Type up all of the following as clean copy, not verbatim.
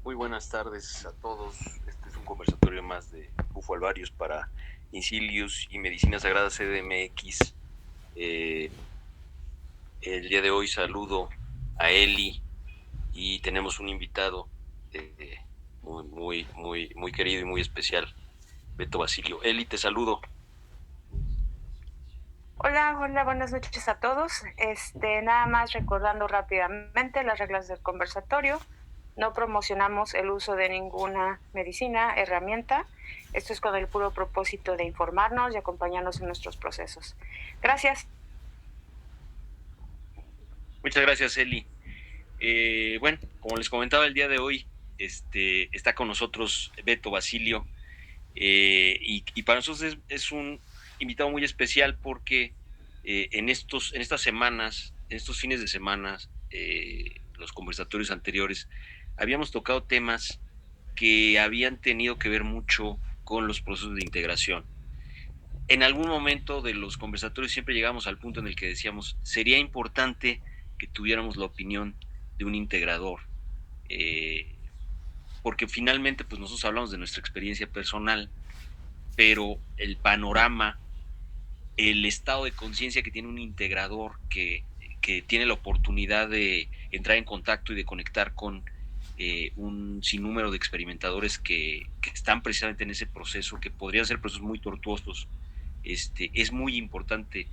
Muy buenas tardes a todos. Este es un conversatorio más de Bufo Alvarius para Incilius y Medicina Sagrada CDMX. El día de hoy saludo a Eli y tenemos un invitado muy querido y muy especial, Beto Basilio. Eli, te saludo. Hola, hola, buenas noches a todos. Nada más recordando rápidamente las reglas del conversatorio. No promocionamos el uso de ninguna medicina, herramienta. Esto es con el puro propósito de informarnos y acompañarnos en nuestros procesos. Gracias. Muchas gracias, Eli. Bueno, como les comentaba el día de hoy, está con nosotros Beto Basilio. Y para nosotros es un invitado muy especial porque en estas semanas, en estos fines de semana, los conversatorios anteriores, habíamos tocado temas que habían tenido que ver mucho con los procesos de integración. En algún momento de los conversatorios siempre llegamos al punto en el que decíamos, sería importante que tuviéramos la opinión de un integrador, porque finalmente pues nosotros hablamos de nuestra experiencia personal, pero el panorama, el estado de conciencia que tiene un integrador que tiene la oportunidad de entrar en contacto y de conectar con un sinnúmero de experimentadores que están precisamente en ese proceso, que podrían ser procesos muy tortuosos. Es muy importante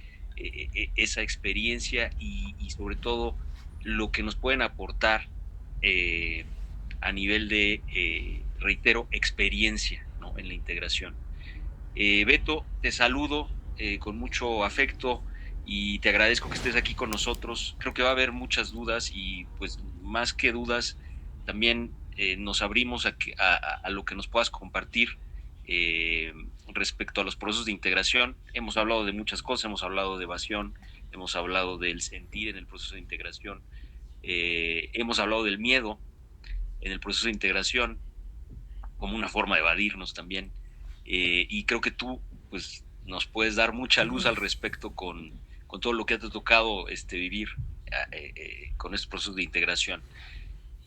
esa experiencia y sobre todo lo que nos pueden aportar eh, a nivel de, reitero, experiencia, ¿no?, en la integración. Beto, te saludo con mucho afecto y te agradezco que estés aquí con nosotros. Creo que va a haber muchas dudas y pues más que dudas, también nos abrimos a lo que nos puedas compartir eh, respecto a los procesos de integración. Hemos hablado de muchas cosas, hemos hablado de evasión, hemos hablado del sentir en el proceso de integración, hemos hablado del miedo en el proceso de integración como una forma de evadirnos también. Y creo que tú pues nos puedes dar mucha luz al respecto con todo lo que te ha tocado vivir con estos procesos de integración.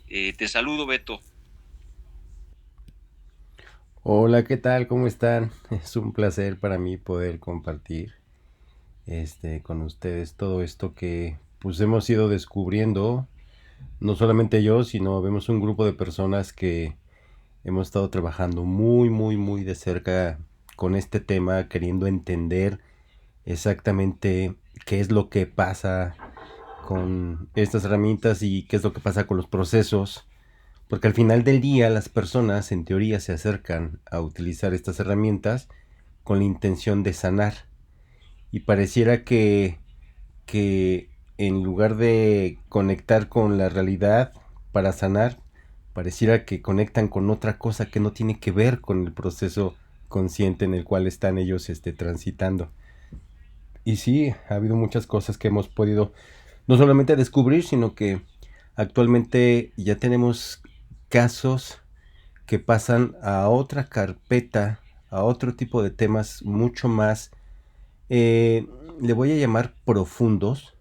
Te saludo, Beto. Hola, ¿qué tal? ¿Cómo están? Es un placer para mí poder compartir con ustedes todo esto que pues hemos ido descubriendo, no solamente yo, sino vemos un grupo de personas que hemos estado trabajando muy de cerca con este tema, queriendo entender exactamente qué es lo que pasa con estas herramientas y qué es lo que pasa con los procesos, porque al final del día las personas en teoría se acercan a utilizar estas herramientas con la intención de sanar. Y pareciera que en lugar de conectar con la realidad para sanar, pareciera que conectan con otra cosa que no tiene que ver con el proceso consciente en el cual están ellos transitando. Y sí, ha habido muchas cosas que hemos podido no solamente descubrir, sino que actualmente ya tenemos casos que pasan a otra carpeta, a otro tipo de temas mucho más, eh, le voy a llamar profundos,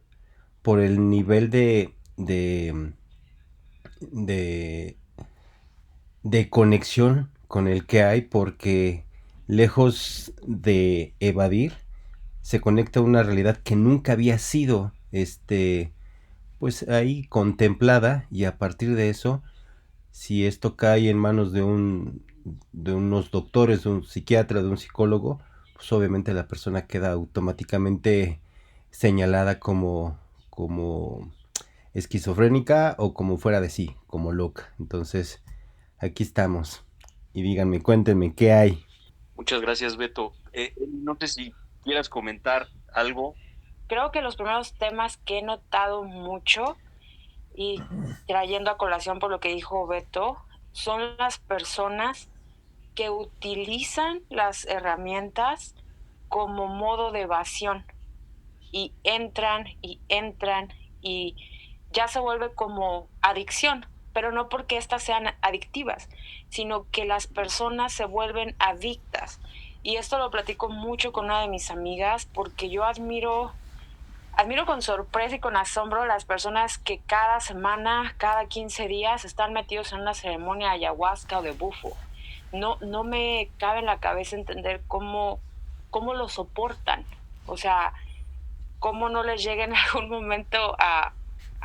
por el nivel de, de conexión con el que hay, porque lejos de evadir, se conecta a una realidad que nunca había sido, pues ahí contemplada, y a partir de eso, si esto cae en manos de unos doctores, de un psiquiatra, de un psicólogo, pues obviamente la persona queda automáticamente señalada como esquizofrénica o como fuera de sí, como loca. Entonces, aquí estamos. Y díganme, cuéntenme, ¿qué hay? Muchas gracias, Beto. No sé si quieras comentar algo. Creo que los primeros temas que he notado mucho y trayendo a colación por lo que dijo Beto son las personas que utilizan las herramientas como modo de evasión y entran y ya se vuelve como adicción, pero no porque estas sean adictivas, sino que las personas se vuelven adictas. Y esto lo platico mucho con una de mis amigas porque yo admiro admiro con sorpresa y con asombro las personas que cada semana, cada 15 días están metidos en una ceremonia de ayahuasca o de bufo. No me cabe en la cabeza entender cómo lo soportan. O sea, cómo no les llega en algún momento a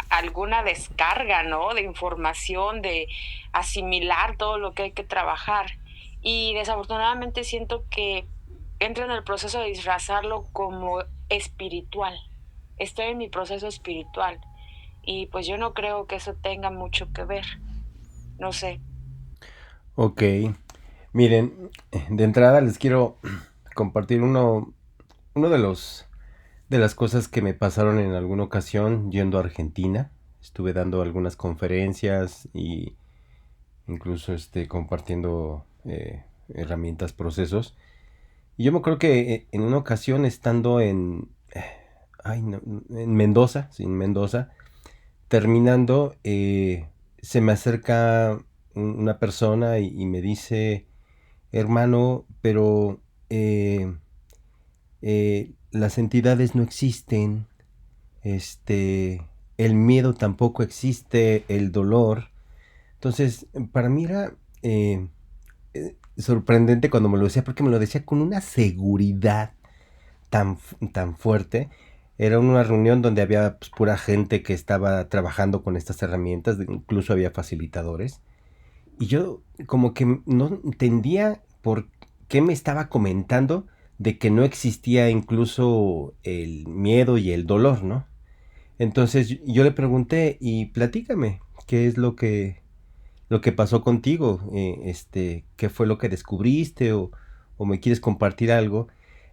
alguna descarga, ¿no? De información, de asimilar todo lo que hay que trabajar. Y desafortunadamente siento que entro en el proceso de disfrazarlo como espiritual. Estoy en mi proceso espiritual. Y pues yo no creo que eso tenga mucho que ver. No sé. Ok, miren, de entrada les quiero compartir uno de las cosas que me pasaron en alguna ocasión yendo a Argentina. Estuve dando algunas conferencias y incluso compartiendo herramientas, procesos. Y yo me acuerdo que en una ocasión estando en Mendoza, sí, en Mendoza, terminando, se me acerca una persona y me dice, hermano, pero las entidades no existen, el miedo tampoco existe, el dolor. Entonces, para mí era sorprendente cuando me lo decía, porque me lo decía con una seguridad tan fuerte. Era una reunión donde había pues, pura gente que estaba trabajando con estas herramientas, incluso había facilitadores. Y yo como que no entendía por qué me estaba comentando de que no existía incluso el miedo y el dolor, ¿no? Entonces yo le pregunté y platícame, ¿qué es lo que pasó contigo? ¿Qué fue lo que descubriste o me quieres compartir algo?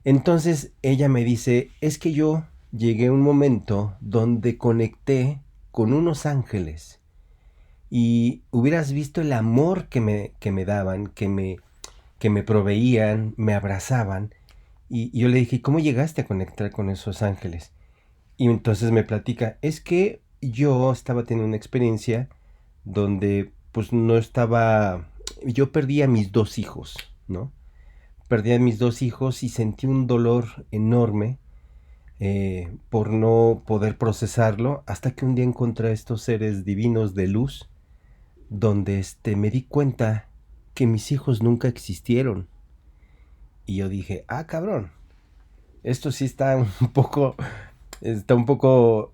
Entonces ella me dice, es que yo llegué a un momento donde conecté con unos ángeles y hubieras visto el amor que me daban, que me proveían, me abrazaban. Y yo le dije, ¿cómo llegaste a conectar con esos ángeles? Y entonces me platica, es que yo estaba teniendo una experiencia donde pues no estaba, yo perdí a mis dos hijos, ¿no? Perdí a mis dos hijos y sentí un dolor enorme por no poder procesarlo hasta que un día encontré a estos seres divinos de luz donde me di cuenta que mis hijos nunca existieron. Y yo dije, ah, cabrón, esto sí está un poco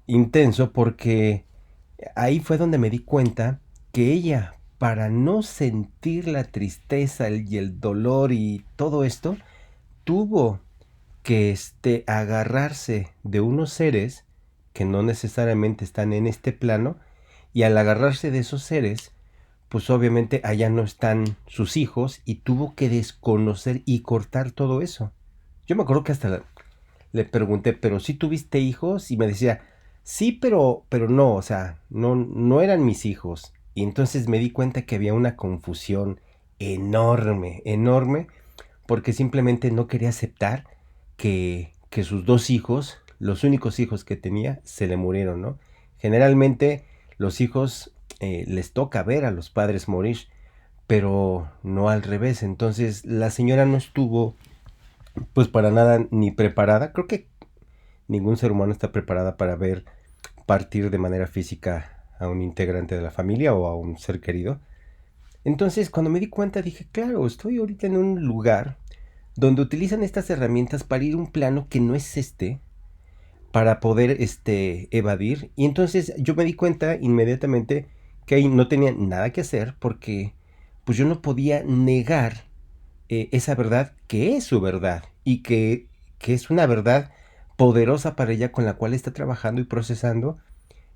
intenso porque ahí fue donde me di cuenta que ella, para no sentir la tristeza y el dolor y todo esto, tuvo que agarrarse de unos seres que no necesariamente están en este plano, y al agarrarse de esos seres, pues obviamente allá no están sus hijos y tuvo que desconocer y cortar todo eso. Yo me acuerdo que hasta le pregunté, ¿pero sí tuviste hijos? Y me decía, sí, pero no, o sea, no eran mis hijos. Y entonces me di cuenta que había una confusión enorme, enorme, porque simplemente no quería aceptar que sus dos hijos, los únicos hijos que tenía, se le murieron, ¿no? Generalmente los hijos les toca ver a los padres morir, pero no al revés. Entonces la señora no estuvo pues para nada ni preparada. Creo que ningún ser humano está preparada para ver partir de manera física a un integrante de la familia o a un ser querido. Entonces cuando me di cuenta dije, claro, estoy ahorita en un lugar donde utilizan estas herramientas para ir a un plano que no es para poder evadir. Y entonces yo me di cuenta inmediatamente que ahí no tenía nada que hacer porque pues yo no podía negar esa verdad que es su verdad y que es una verdad poderosa para ella con la cual está trabajando y procesando,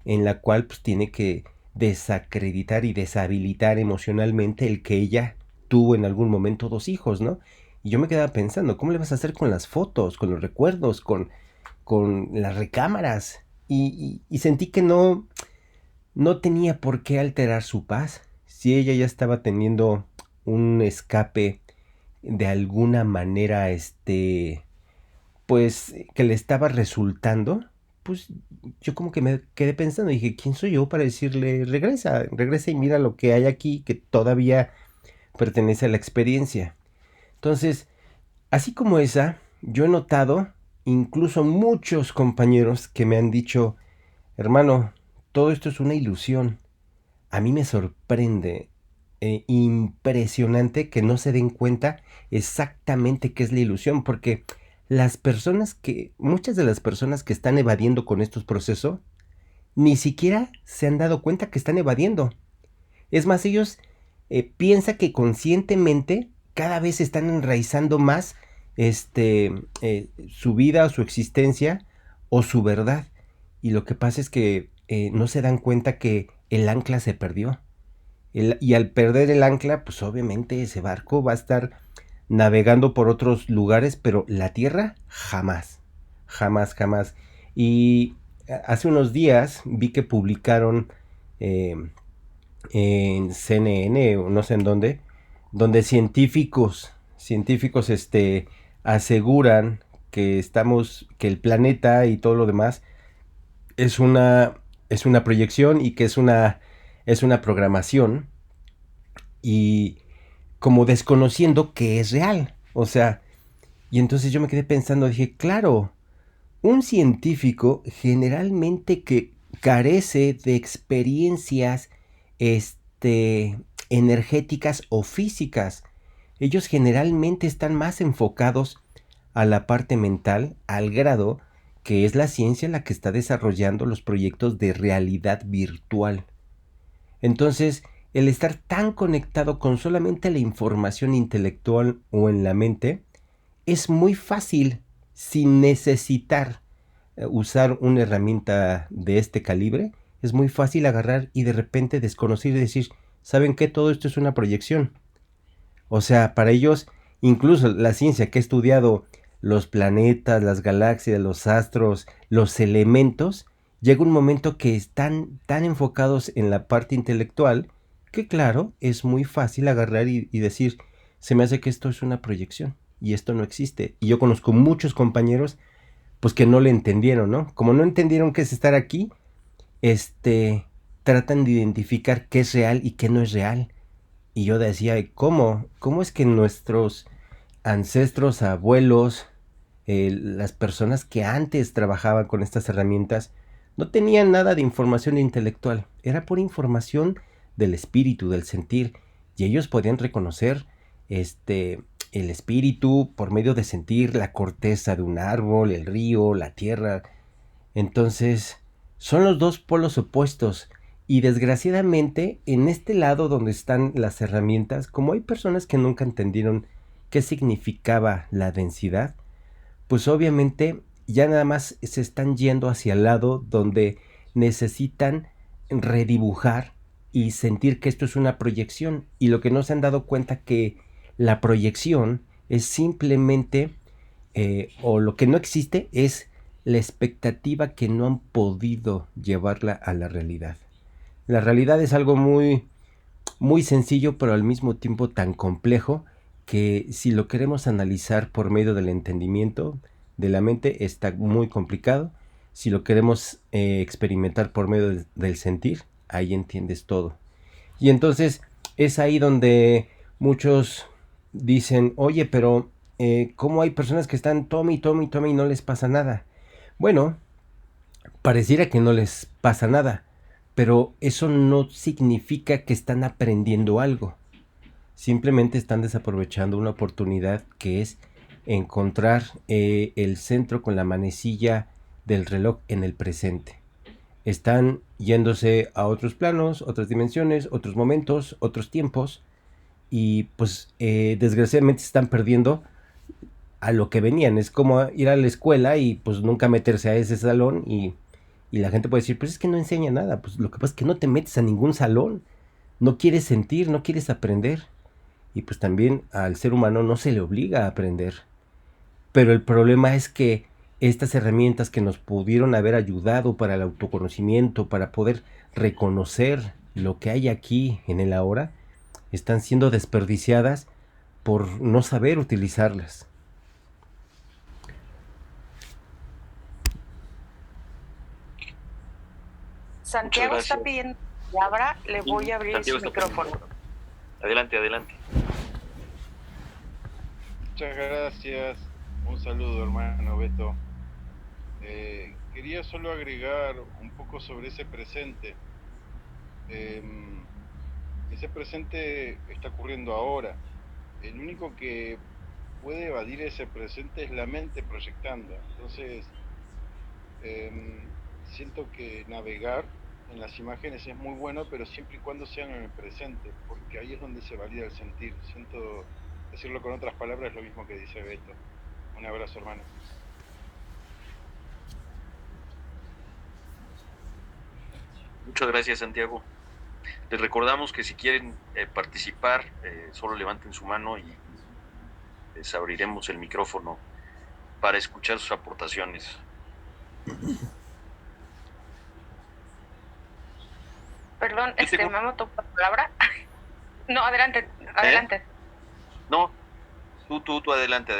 en la cual pues tiene que desacreditar y deshabilitar emocionalmente el que ella tuvo en algún momento dos hijos, ¿no? Y yo me quedaba pensando, ¿cómo le vas a hacer con las fotos, con los recuerdos, con las recámaras? Y sentí que no tenía por qué alterar su paz. Si ella ya estaba teniendo un escape de alguna manera, pues que le estaba resultando, pues yo como que me quedé pensando, dije, ¿quién soy yo para decirle, regresa, regresa y mira lo que hay aquí que todavía pertenece a la experiencia? Entonces, así como esa, yo he notado incluso muchos compañeros que me han dicho, hermano, todo esto es una ilusión. A mí me sorprende, impresionante que no se den cuenta exactamente qué es la ilusión, porque muchas de las personas que están evadiendo con estos procesos, ni siquiera se han dado cuenta que están evadiendo. Es más, ellos piensan que conscientemente cada vez están enraizando más su vida, su existencia o su verdad. Y lo que pasa es que no se dan cuenta que el ancla se perdió. Y al perder el ancla, pues obviamente ese barco va a estar navegando por otros lugares, pero la tierra jamás, jamás, jamás. Y hace unos días vi que publicaron eh, en CNN o no sé en dónde, donde científicos aseguran que que el planeta y todo lo demás es es una proyección y que es una programación y como desconociendo que es real. O sea, y entonces yo me quedé pensando, dije, claro, un científico generalmente que carece de experiencias energéticas o físicas, ellos generalmente están más enfocados a la parte mental, al grado que es la ciencia la que está desarrollando los proyectos de realidad virtual. Entonces, el estar tan conectado con solamente la información intelectual o en la mente es muy fácil sin necesitar usar una herramienta de este calibre. Es muy fácil agarrar y de repente desconocer y decir, ¿saben qué? Todo esto es una proyección. O sea, para ellos, incluso la ciencia que ha estudiado los planetas, las galaxias, los astros, los elementos, llega un momento que están tan enfocados en la parte intelectual que claro, es muy fácil agarrar y decir, se me hace que esto es una proyección y esto no existe. Y yo conozco muchos compañeros pues que no le entendieron, ¿no? Como no entendieron qué es estar aquí, tratan de identificar qué es real y qué no es real. Y yo decía, ¿cómo? ¿Cómo es que nuestros ancestros, abuelos, las personas que antes trabajaban con estas herramientas, no tenían nada de información intelectual? Era por información del espíritu, del sentir. Y ellos podían reconocer el espíritu por medio de sentir la corteza de un árbol, el río, la tierra. Entonces, son los dos polos opuestos. Y desgraciadamente, en este lado donde están las herramientas, como hay personas que nunca entendieron qué significaba la densidad, pues obviamente ya nada más se están yendo hacia el lado donde necesitan redibujar y sentir que esto es una proyección. Y lo que no se han dado cuenta que la proyección es simplemente, o lo que no existe es la expectativa que no han podido llevarla a la realidad. La realidad es algo muy, muy sencillo, pero al mismo tiempo tan complejo que si lo queremos analizar por medio del entendimiento de la mente está muy complicado. Si lo queremos experimentar por medio del sentir, ahí entiendes todo. Y entonces es ahí donde muchos dicen, oye, pero ¿cómo hay personas que están tome y tome y tome y no les pasa nada? Bueno, pareciera que no les pasa nada, pero eso no significa que están aprendiendo algo. Simplemente están desaprovechando una oportunidad que es encontrar el centro con la manecilla del reloj en el presente. Están yéndose a otros planos, otras dimensiones, otros momentos, otros tiempos y pues desgraciadamente se están perdiendo a lo que venían. Es como ir a la escuela y pues nunca meterse a ese salón y la gente puede decir, pues es que no enseña nada. Pues lo que pasa es que no te metes a ningún salón, no quieres sentir, no quieres aprender. Y pues también al ser humano no se le obliga a aprender. Pero el problema es que estas herramientas que nos pudieron haber ayudado para el autoconocimiento, para poder reconocer lo que hay aquí en el ahora, están siendo desperdiciadas por no saber utilizarlas. Santiago está pidiendo palabra, le voy a abrir Santiago su micrófono. Adelante, adelante. Muchas gracias. Un saludo, hermano Beto. Quería solo agregar un poco sobre ese presente. Em, Ese presente está ocurriendo ahora. El único que puede evadir ese presente es la mente proyectando. Entonces, em, siento que navegar en las imágenes es muy bueno, pero siempre y cuando sean en el presente, porque ahí es donde se valida el sentir. Siento decirlo con otras palabras, es lo mismo que dice Beto. Un abrazo, hermano. Muchas gracias, Santiago. Les recordamos que si quieren participar, solo levanten su mano y les abriremos el micrófono para escuchar sus aportaciones. Perdón, ¿me tomó la palabra? No, adelante. No, tú, adelante.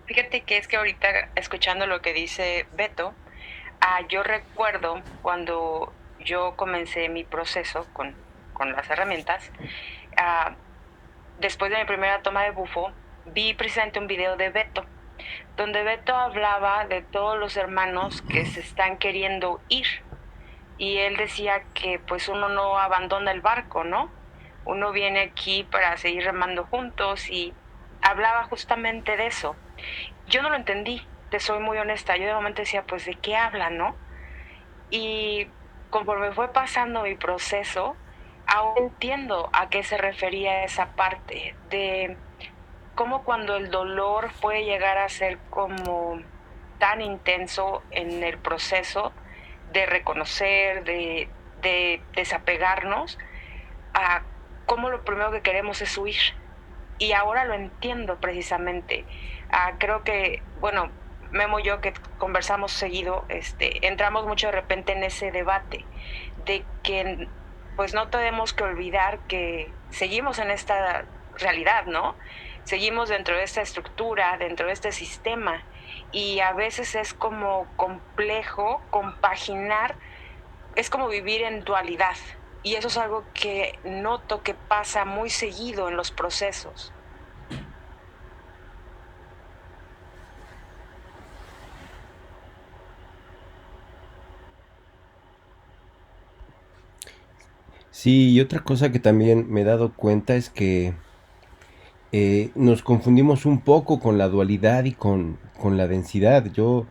Fíjate que es que ahorita, escuchando lo que dice Beto, yo recuerdo cuando yo comencé mi proceso con las herramientas, después de mi primera toma de bufo, vi precisamente un video de Beto, donde Beto hablaba de todos los hermanos que se están queriendo ir. Y él decía que pues uno no abandona el barco, ¿no? Uno viene aquí para seguir remando juntos, y hablaba justamente de eso. Yo no lo entendí, te soy muy honesta. Yo de momento decía, pues, ¿de qué habla, no? Y conforme fue pasando mi proceso, ahora entiendo a qué se refería esa parte de cómo cuando el dolor puede llegar a ser como tan intenso en el proceso de reconocer, de desapegarnos, a cómo lo primero que queremos es huir. Y ahora lo entiendo precisamente. Creo que, bueno, Memo y yo, que conversamos seguido, entramos mucho de repente en ese debate de que pues no tenemos que olvidar que seguimos en esta realidad, ¿no? Seguimos dentro de esta estructura, dentro de este sistema, y a veces es como complejo compaginar, es como vivir en dualidad, y eso es algo que noto que pasa muy seguido en los procesos. Sí, y otra cosa que también me he dado cuenta es que nos confundimos un poco con la dualidad y con la densidad. Yo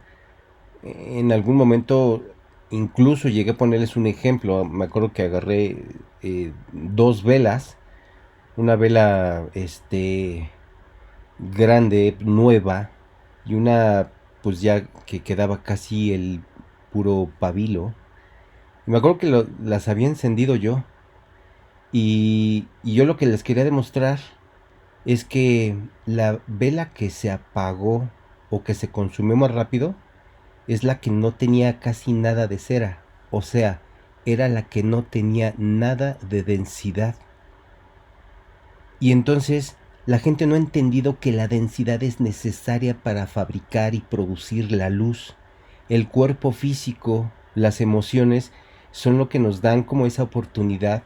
en algún momento incluso llegué a ponerles un ejemplo. Me acuerdo que agarré dos velas, una vela grande, nueva, y una pues ya que quedaba casi el puro pabilo. Y me acuerdo que las había encendido yo. Y yo lo que les quería demostrar es que la vela que se apagó o que se consumió más rápido es la que no tenía casi nada de cera. O sea, era la que no tenía nada de densidad. Y entonces la gente no ha entendido que la densidad es necesaria para fabricar y producir la luz. El cuerpo físico, las emociones, son lo que nos dan como esa oportunidad,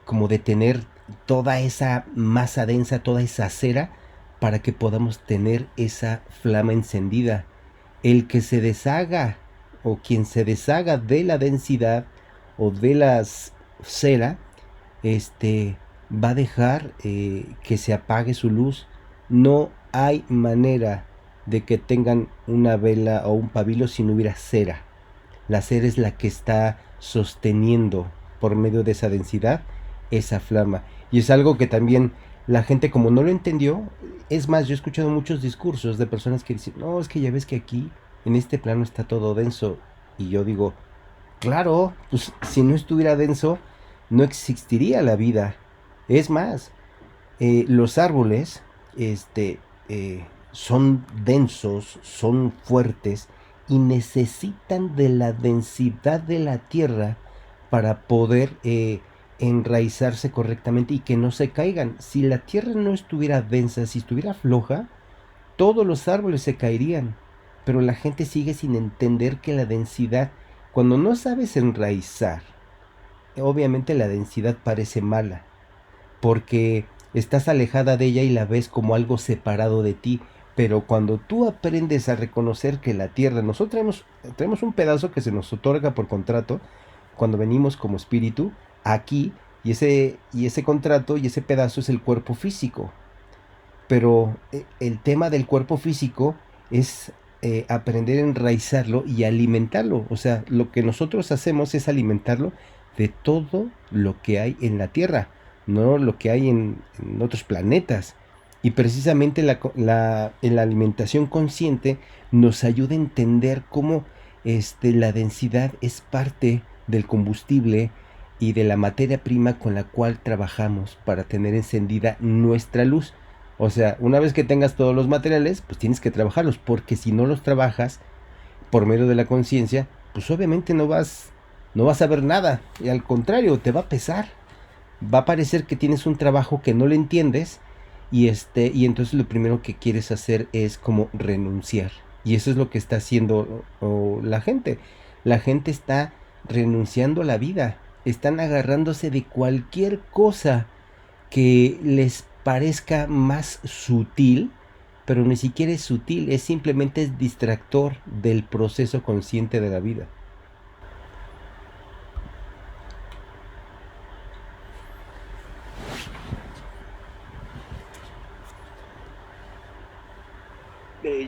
como de tener toda esa masa densa, toda esa cera, para que podamos tener esa flama encendida. El que se deshaga o quien se deshaga de la densidad o de la cera, va a dejar que se apague su luz. No hay manera de que tengan una vela o un pabilo si no hubiera cera. La cera es la que está sosteniendo por medio de esa densidad esa flama. Y es algo que también la gente, como no lo entendió, es más, yo he escuchado muchos discursos de personas que dicen, no, es que ya ves que aquí en este plano está todo denso. Y yo digo, claro, pues si no estuviera denso no existiría la vida. Es más, los árboles son densos, son fuertes y necesitan de la densidad de la tierra para poder enraizarse correctamente y que no se caigan. Si la tierra no estuviera densa, si estuviera floja, todos los árboles se caerían. Pero la gente sigue sin entender que la densidad, cuando no sabes enraizar, obviamente la densidad parece mala, porque estás alejada de ella y la ves como algo separado de ti, Pero cuando tú aprendes a reconocer que la tierra, nosotros traemos un pedazo que se nos otorga por contrato cuando venimos como espíritu aquí, y ese contrato y ese pedazo es el cuerpo físico. Pero el tema del cuerpo físico es aprender a enraizarlo y alimentarlo. O sea, lo que nosotros hacemos es alimentarlo de todo lo que hay en la Tierra, no lo que hay en otros planetas. Y precisamente en la alimentación consciente nos ayuda a entender cómo la densidad es parte del combustible y de la materia prima con la cual trabajamos para tener encendida nuestra luz. O sea, una vez que tengas todos los materiales, pues tienes que trabajarlos, porque si no los trabajas por medio de la conciencia, pues obviamente no vas a ver nada, y al contrario, te va a pesar. Va a parecer que tienes un trabajo que no le entiendes, y entonces lo primero que quieres hacer es como renunciar. Y eso es lo que está haciendo la gente. La gente está renunciando a la vida, están agarrándose de cualquier cosa que les parezca más sutil, pero ni siquiera es sutil, es simplemente es distractor del proceso consciente de la vida.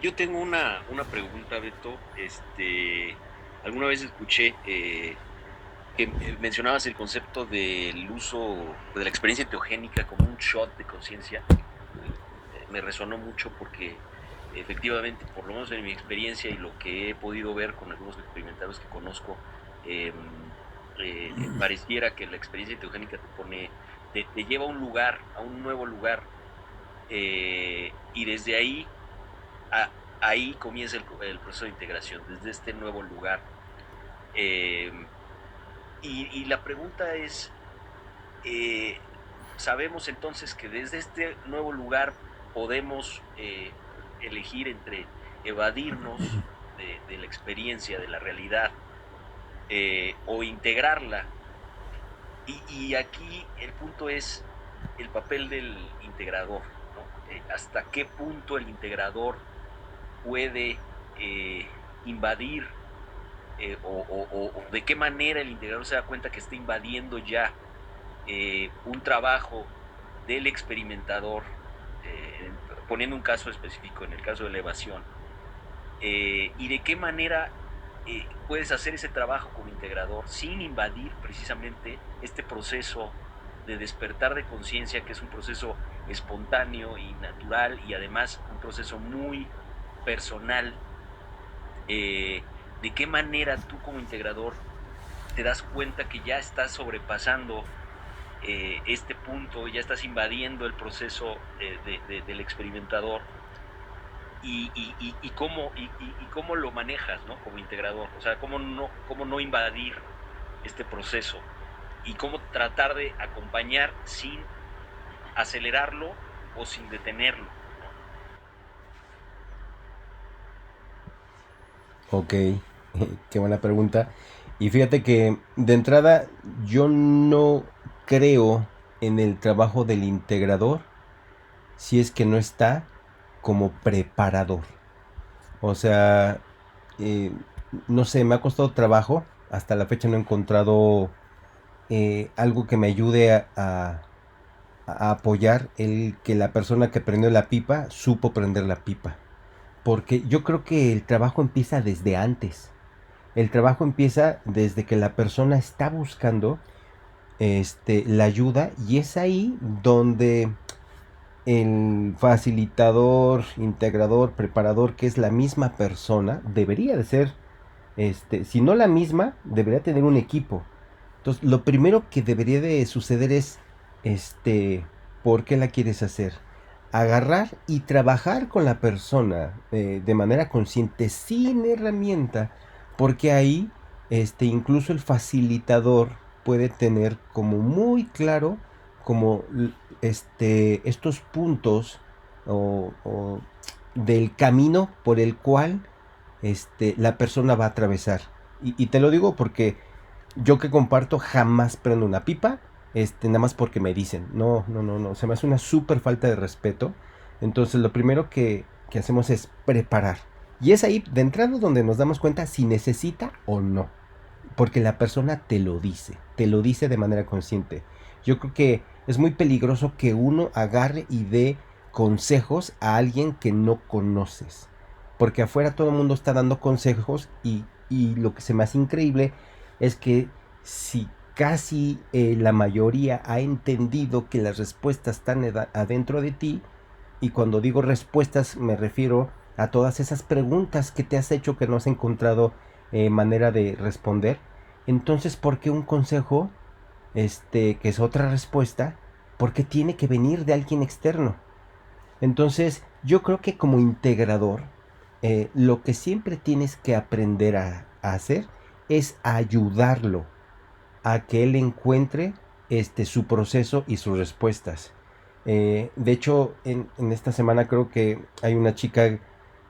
Yo tengo una pregunta, Beto. Alguna vez escuché que mencionabas el concepto del uso de la experiencia teogénica como un shot de conciencia. Me resonó mucho porque efectivamente, por lo menos en mi experiencia y lo que he podido ver con algunos experimentados que conozco, pareciera que la experiencia teogénica te lleva a un lugar, a un nuevo lugar, y desde ahí ahí comienza el proceso de integración, desde este nuevo lugar. Y la pregunta es, sabemos entonces que desde este nuevo lugar podemos elegir entre evadirnos de la experiencia, de la realidad, o integrarla. Y aquí el punto es el papel del integrador, ¿no? Hasta qué punto el integrador puede invadir, o de qué manera el integrador se da cuenta que está invadiendo ya un trabajo del experimentador, poniendo un caso específico, en el caso de la evasión, y de qué manera puedes hacer ese trabajo como integrador sin invadir precisamente este proceso de despertar de conciencia, que es un proceso espontáneo y natural, y además un proceso muy personal. ¿De qué manera tú como integrador te das cuenta que ya estás sobrepasando este punto, ya estás invadiendo el proceso del experimentador, y cómo lo manejas, ¿no? Como integrador? O sea, cómo no invadir este proceso y cómo tratar de acompañar sin acelerarlo o sin detenerlo. Ok, qué buena pregunta. Y fíjate que de entrada yo no creo en el trabajo del integrador si es que no está como preparador. O sea, no sé, me ha costado trabajo. Hasta la fecha no he encontrado algo que me ayude a apoyar el que la persona que prendió la pipa supo prender la pipa. Porque yo creo que el trabajo empieza desde antes. El trabajo empieza desde que la persona está buscando la ayuda, y es ahí donde el facilitador, integrador, preparador, que es la misma persona, debería de ser, si no la misma, debería tener un equipo. Entonces, lo primero que debería de suceder es, ¿por qué la quieres hacer? Agarrar y trabajar con la persona de manera consciente, sin herramienta, porque ahí, incluso el facilitador puede tener como muy claro como estos puntos o del camino por el cual la persona va a atravesar. Y te lo digo porque yo que comparto jamás prendo una pipa, nada más porque me dicen. No, se me hace una súper falta de respeto. Entonces lo primero que que hacemos es preparar. Y es ahí de entrada donde nos damos cuenta si necesita o no. Porque la persona te lo dice de manera consciente. Yo creo que es muy peligroso que uno agarre y dé consejos a alguien que no conoces. Porque afuera todo el mundo está dando consejos y lo que se me hace increíble es que si casi la mayoría ha entendido que las respuestas están adentro de ti, y cuando digo respuestas me refiero a todas esas preguntas que te has hecho que no has encontrado manera de responder. Entonces, ¿por qué un consejo, que es otra respuesta, porque tiene que venir de alguien externo? Entonces, yo creo que como integrador, lo que siempre tienes que aprender a hacer es ayudarlo a que él encuentre su proceso y sus respuestas. De hecho, en esta semana creo que hay una chica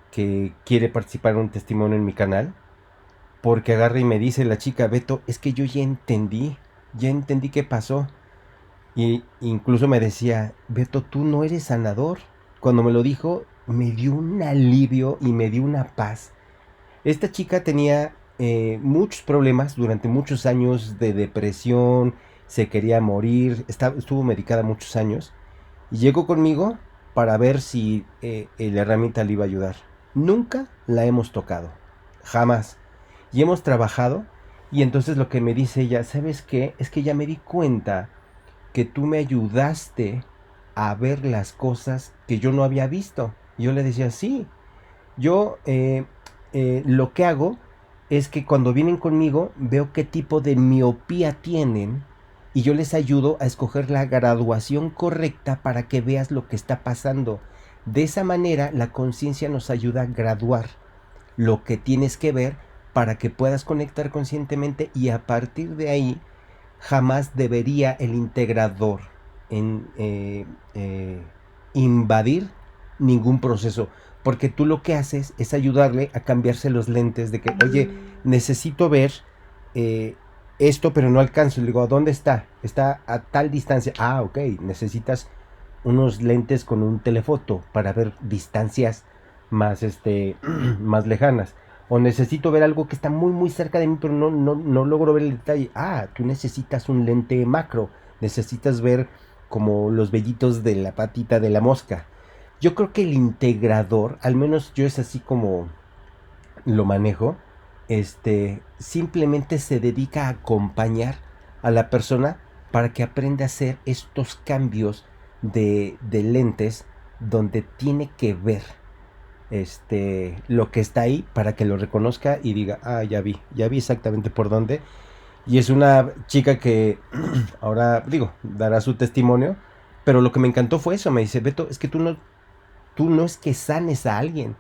que quiere participar en un testimonio en mi canal, porque agarra y me dice la chica, Beto, es que yo ya entendí qué pasó. Y incluso me decía, Beto, tú no eres sanador. Cuando me lo dijo, me dio un alivio y me dio una paz. Esta chica tenía muchos problemas durante muchos años de depresión, se quería morir, estuvo medicada muchos años y llegó conmigo para ver si la herramienta le iba a ayudar. Nunca la hemos tocado, jamás. Y hemos trabajado y entonces lo que me dice ella, ¿sabes qué? Es que ya me di cuenta que tú me ayudaste a ver las cosas que yo no había visto. Y yo le decía, sí, yo lo que hago es que cuando vienen conmigo veo qué tipo de miopía tienen y yo les ayudo a escoger la graduación correcta para que veas lo que está pasando. De esa manera la conciencia nos ayuda a graduar lo que tienes que ver para que puedas conectar conscientemente y a partir de ahí jamás debería el integrador en, invadir ningún proceso, porque tú lo que haces es ayudarle a cambiarse los lentes de que, oye, necesito ver esto, pero no alcanzo. Le digo, ¿a dónde está? Está a tal distancia. Ah, ok, necesitas unos lentes con un telefoto para ver distancias más, más lejanas. O necesito ver algo que está muy muy cerca de mí, pero no logro ver el detalle. Ah, tú necesitas un lente macro. Necesitas ver como los vellitos de la patita de la mosca. Yo creo que el integrador, al menos yo es así como lo manejo, simplemente se dedica a acompañar a la persona para que aprenda a hacer estos cambios de lentes donde tiene que ver lo que está ahí para que lo reconozca y diga, ah, ya vi exactamente por dónde. Y es una chica que ahora, digo, dará su testimonio, pero lo que me encantó fue eso, me dice, Beto, es que tú no es que sanes a alguien,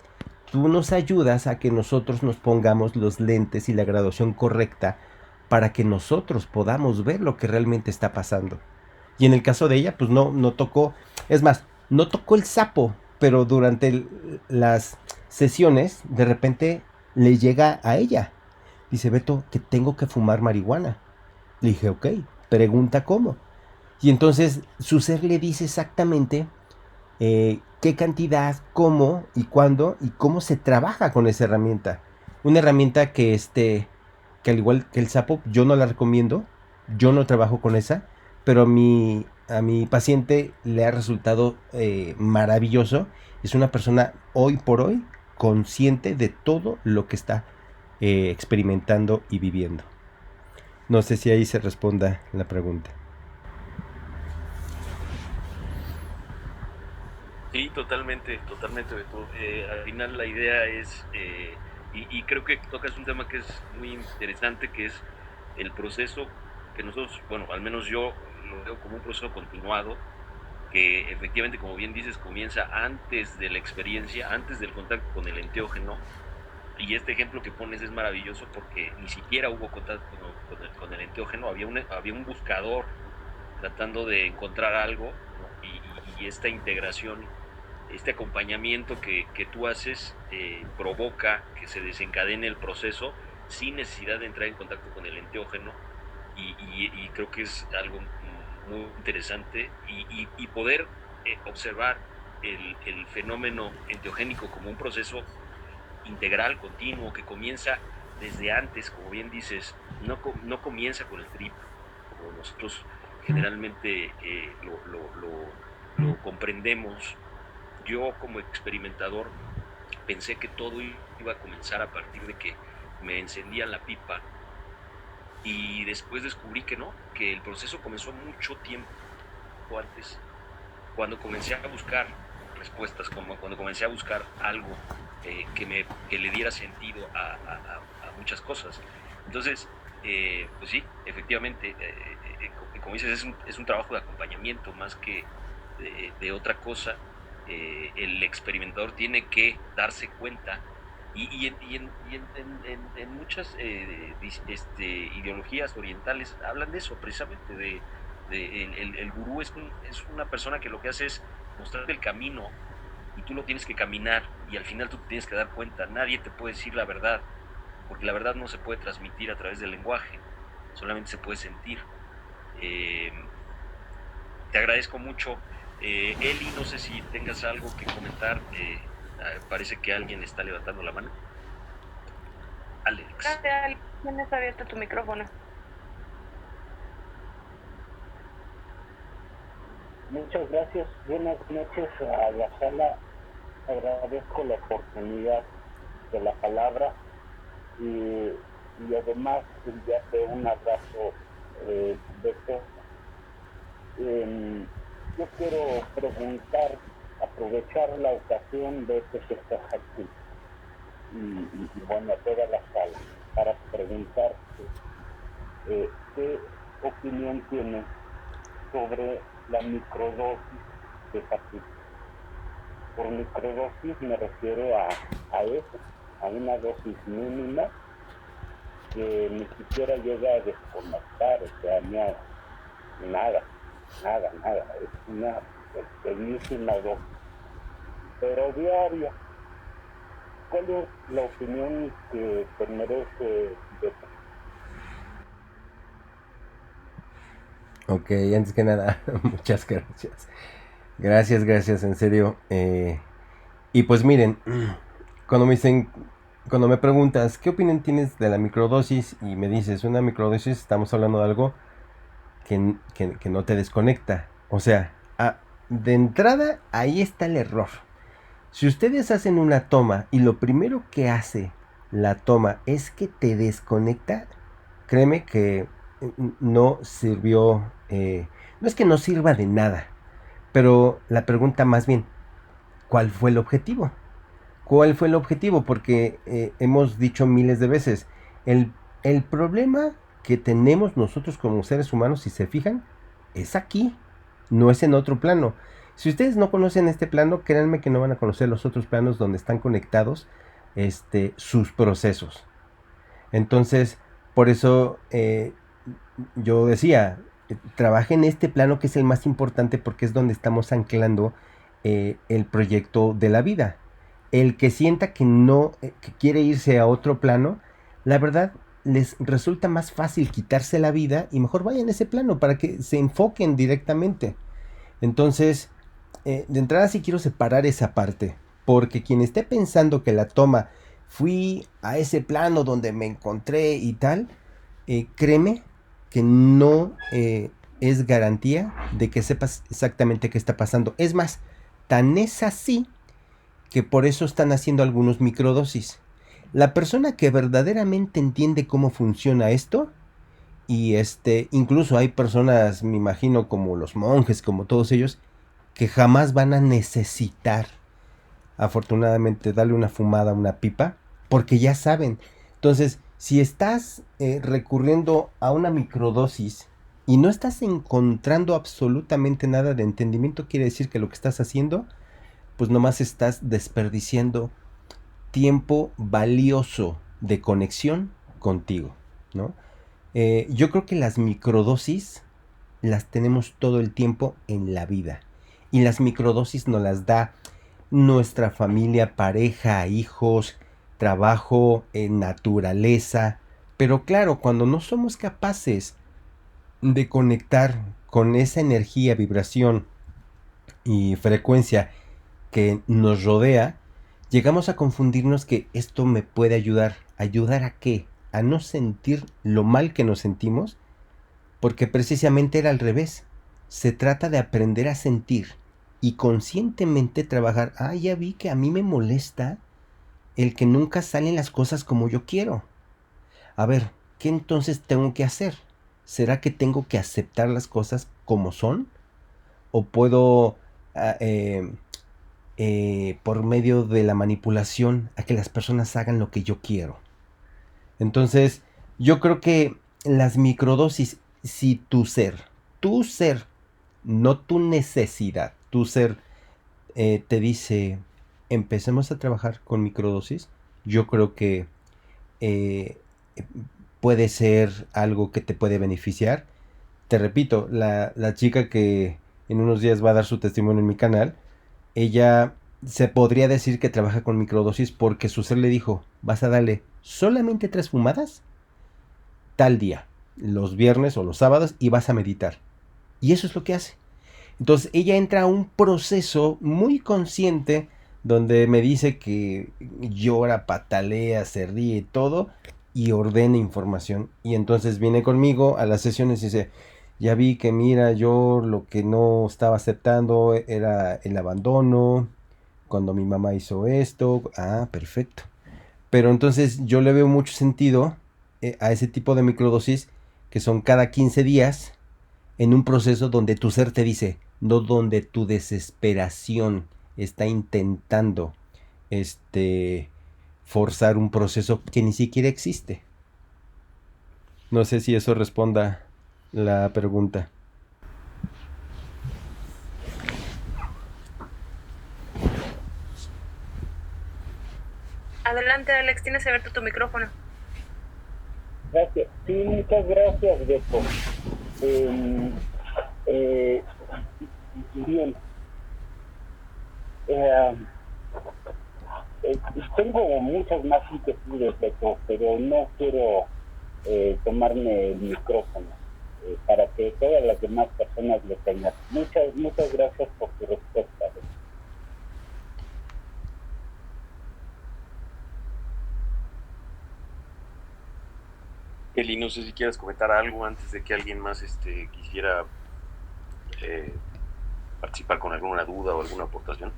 tú nos ayudas a que nosotros nos pongamos los lentes y la graduación correcta para que nosotros podamos ver lo que realmente está pasando. Y en el caso de ella, pues no tocó, es más, no tocó el sapo, pero durante las sesiones, de repente le llega a ella. Dice, Beto, que tengo que fumar marihuana. Le dije, ok, pregunta cómo. Y entonces su ser le dice exactamente qué cantidad, cómo y cuándo y cómo se trabaja con esa herramienta. Una herramienta que al igual que el sapo, yo no la recomiendo, yo no trabajo con esa, pero a mi paciente le ha resultado maravilloso. Es una persona hoy por hoy consciente de todo lo que está experimentando y viviendo. No sé si ahí se responda la pregunta. Sí, totalmente, totalmente, Beto. Al final la idea es, y creo que tocas un tema que es muy interesante, que es el proceso que nosotros, bueno, al menos yo lo veo como un proceso continuado, que efectivamente, como bien dices, comienza antes de la experiencia, antes del contacto con el enteógeno. Y este ejemplo que pones es maravilloso porque ni siquiera hubo contacto con el enteógeno, había un buscador tratando de encontrar algo, ¿no? Y esta integración, este acompañamiento que tú haces provoca que se desencadene el proceso sin necesidad de entrar en contacto con el enteógeno y creo que es algo muy interesante y poder observar el fenómeno enteogénico como un proceso integral, continuo, que comienza desde antes, como bien dices, no comienza con el trip, como nosotros generalmente lo comprendemos. Yo como experimentador pensé que todo iba a comenzar a partir de que me encendían la pipa, y después descubrí que no, que el proceso comenzó mucho tiempo antes, cuando comencé a buscar respuestas, como cuando comencé a buscar algo que le diera sentido a muchas cosas. Entonces, pues sí, efectivamente, como dices, es un trabajo de acompañamiento más que de otra cosa. El experimentador tiene que darse cuenta, y en muchas ideologías orientales hablan de eso, precisamente, el gurú es una persona que lo que hace es mostrarte el camino, y tú lo tienes que caminar, y al final tú te tienes que dar cuenta. Nadie te puede decir la verdad, porque la verdad no se puede transmitir a través del lenguaje, solamente se puede sentir. Te agradezco mucho. Eli, no sé si tengas algo que comentar. Parece que alguien está levantando la mano. Alex. Gracias, tienes abierto tu micrófono. Muchas gracias. Buenas noches a la sala. Agradezco la oportunidad de la palabra y además enviarte un abrazo, Beto. Yo quiero preguntar, aprovechar la ocasión de que estás aquí y bueno, a toda la sala, para preguntarte qué opinión tienes sobre la microdosis de hapkido. Por microdosis me refiero a eso, a una dosis mínima que ni siquiera llega a desconectar, o sea, nada, es una pequeñísima dosis, pero diaria. ¿Cuál es la opinión que te merece de Ok, antes que nada, muchas gracias. Gracias, en serio. Y pues miren, cuando cuando me preguntas, ¿qué opinión tienes de la microdosis? Y me dices, una microdosis, estamos hablando de algo que no te desconecta. O sea, de entrada, ahí está el error. Si ustedes hacen una toma y lo primero que hace la toma es que te desconecta, créeme que no sirvió, no es que no sirva de nada, pero la pregunta más bien, ¿cuál fue el objetivo? ¿Cuál fue el objetivo? Porque hemos dicho miles de veces, el problema que tenemos nosotros como seres humanos, si se fijan, es aquí, no es en otro plano. Si ustedes no conocen este plano, créanme que no van a conocer los otros planos donde están conectados sus procesos. Entonces, por eso yo decía, trabaja en este plano que es el más importante, porque es donde estamos anclando el proyecto de la vida. El que sienta que no, que quiere irse a otro plano, la verdad les resulta más fácil quitarse la vida y mejor vayan a ese plano para que se enfoquen directamente. Entonces, de entrada sí quiero separar esa parte, porque quien esté pensando que la toma fui a ese plano donde me encontré y tal, créeme que no es garantía de que sepas exactamente qué está pasando. Es más, tan es así que por eso están haciendo algunos microdosis. La persona que verdaderamente entiende cómo funciona esto, y incluso hay personas, me imagino, como los monjes, como todos ellos, que jamás van a necesitar, afortunadamente, darle una fumada a una pipa, porque ya saben. Entonces, si estás recurriendo a una microdosis y no estás encontrando absolutamente nada de entendimiento, quiere decir que lo que estás haciendo, pues nomás estás desperdiciando tiempo valioso de conexión contigo, ¿no? Yo creo que las microdosis las tenemos todo el tiempo en la vida, y las microdosis nos las da nuestra familia, pareja, hijos, trabajo, naturaleza. Pero claro, cuando no somos capaces de conectar con esa energía, vibración y frecuencia que nos rodea, llegamos a confundirnos que esto me puede ayudar. ¿Ayudar a qué? A no sentir lo mal que nos sentimos, porque precisamente era al revés. Se trata de aprender a sentir y conscientemente trabajar. Ah, ya vi que a mí me molesta el que nunca salen las cosas como yo quiero. A ver, ¿qué entonces tengo que hacer? ¿Será que tengo que aceptar las cosas como son? ¿O puedo, ah, por medio de la manipulación, a que las personas hagan lo que yo quiero? Entonces, yo creo que las microdosis, si tu ser, no tu necesidad, tu ser te dice, empecemos a trabajar con microdosis, yo creo que eh, puede ser algo que te puede beneficiar. Te repito, la chica que en unos días va a dar su testimonio en mi canal, ella se podría decir que trabaja con microdosis porque su ser le dijo, vas a darle solamente 3 fumadas tal día, los viernes o los sábados, y vas a meditar. Y eso es lo que hace. Entonces ella entra a un proceso muy consciente donde me dice que llora, patalea, se ríe y todo, y ordena información. Y entonces viene conmigo a las sesiones y dice, ya vi que mira, yo lo que no estaba aceptando era el abandono, cuando mi mamá hizo esto. Ah, perfecto. Pero entonces yo le veo mucho sentido a ese tipo de microdosis que son cada 15 días en un proceso donde tu ser te dice, no donde tu desesperación está intentando forzar un proceso que ni siquiera existe. No sé si eso responda la pregunta. Adelante, Alex, tienes abierto tu micrófono. Gracias. Sí, muchas gracias, Beto. Eh, bien. Eh, tengo muchas más inquietudes, Beto, pero no quiero tomarme el micrófono para que todas las demás personas lo tengan. Muchas gracias por tu respuesta, Beto. Eli, no sé si quieres comentar algo antes de que alguien más quisiera participar con alguna duda o alguna aportación.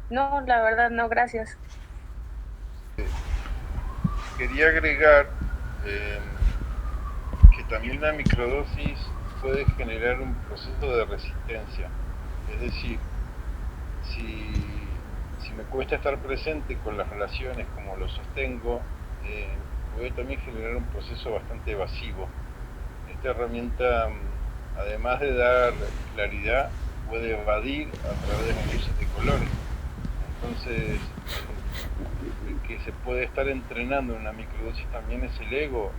No, la verdad no, gracias. Quería agregar que también la microdosis puede generar un proceso de resistencia. Es decir, si me cuesta estar presente con las relaciones como lo sostengo, puede también generar un proceso bastante evasivo. Esta herramienta, además de dar claridad, puede evadir a través de las luces de colores. Entonces, que se puede estar entrenando en una microdosis también es el ego,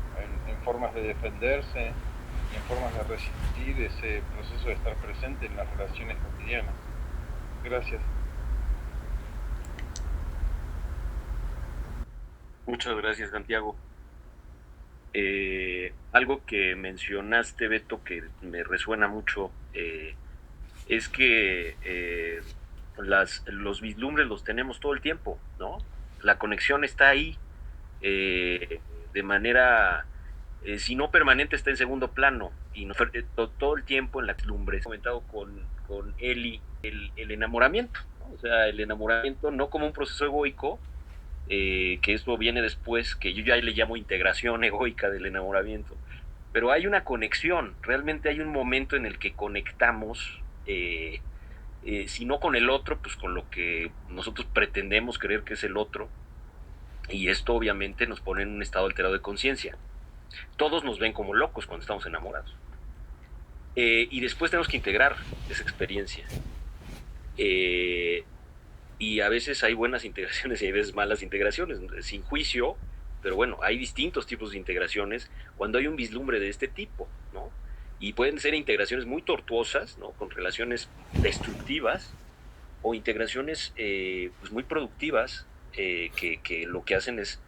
en formas de defenderse y en formas de resistir ese proceso de estar presente en las relaciones cotidianas. Gracias. Muchas gracias, Santiago. Algo que mencionaste, Beto, que me resuena mucho, es que los vislumbres los tenemos todo el tiempo, ¿no? La conexión está ahí, de manera, si no permanente, está en segundo plano, y todo el tiempo en la vislumbres. He comentado con Eli el enamoramiento, ¿no? O sea, el enamoramiento no como un proceso egoico, que esto viene después, que yo ya le llamo integración egoica del enamoramiento, pero hay una conexión, realmente hay un momento en el que conectamos, si no con el otro, pues con lo que nosotros pretendemos creer que es el otro, y esto obviamente nos pone en un estado alterado de conciencia. Todos nos ven como locos cuando estamos enamorados, y después tenemos que integrar esa experiencia. Y a veces hay buenas integraciones y hay veces malas integraciones, sin juicio, pero bueno, hay distintos tipos de integraciones cuando hay un vislumbre de este tipo, ¿no? Y pueden ser integraciones muy tortuosas, ¿no? Con relaciones destructivas, o integraciones pues muy productivas, que lo que hacen es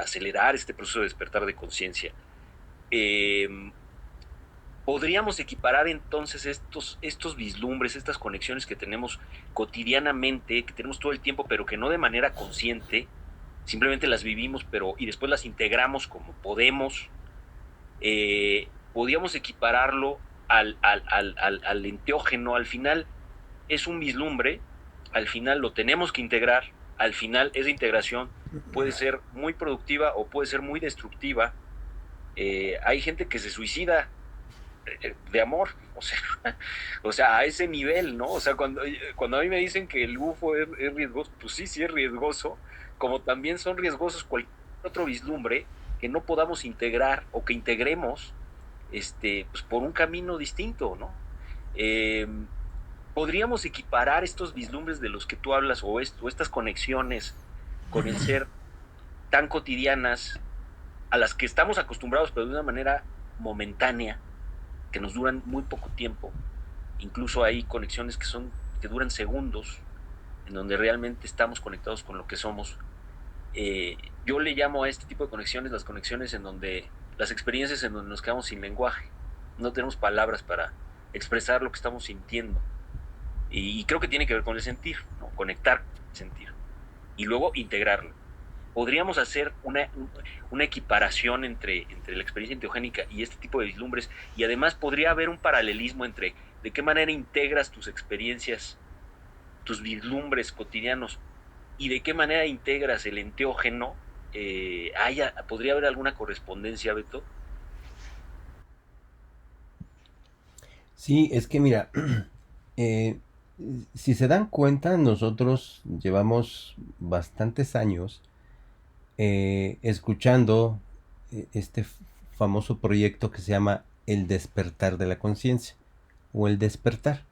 acelerar este proceso de despertar de conciencia. podríamos equiparar entonces estos vislumbres, estas conexiones que tenemos cotidianamente, que tenemos todo el tiempo, pero que no de manera consciente, simplemente las vivimos y después las integramos como podemos. Podríamos equipararlo al enteógeno. Al final es un vislumbre, al final lo tenemos que integrar, al final esa integración puede ser muy productiva o puede ser muy destructiva. Hay gente que se suicida de amor, o sea, a ese nivel, ¿no? O sea, cuando a mí me dicen que el UFO es riesgoso, pues sí es riesgoso, como también son riesgosos cualquier otro vislumbre que no podamos integrar o que integremos pues por un camino distinto, ¿no? Podríamos equiparar estos vislumbres de los que tú hablas o estas conexiones con el ser tan cotidianas a las que estamos acostumbrados, pero de una manera momentánea, que nos duran muy poco tiempo. Incluso hay conexiones que duran segundos, en donde realmente estamos conectados con lo que somos. Yo le llamo a este tipo de conexiones las conexiones en donde, las experiencias en donde nos quedamos sin lenguaje, no tenemos palabras para expresar lo que estamos sintiendo, y creo que tiene que ver con el sentir, ¿no? Conectar, sentir, y luego integrarlo. Podríamos hacer una equiparación entre la experiencia enteogénica y este tipo de vislumbres, y además podría haber un paralelismo entre de qué manera integras tus experiencias, tus vislumbres cotidianos, y de qué manera integras el enteógeno. ¿Podría haber alguna correspondencia, Beto? Sí, es que mira, eh, si se dan cuenta, nosotros llevamos bastantes años escuchando este famoso proyecto que se llama El Despertar de la Conciencia o El Despertar.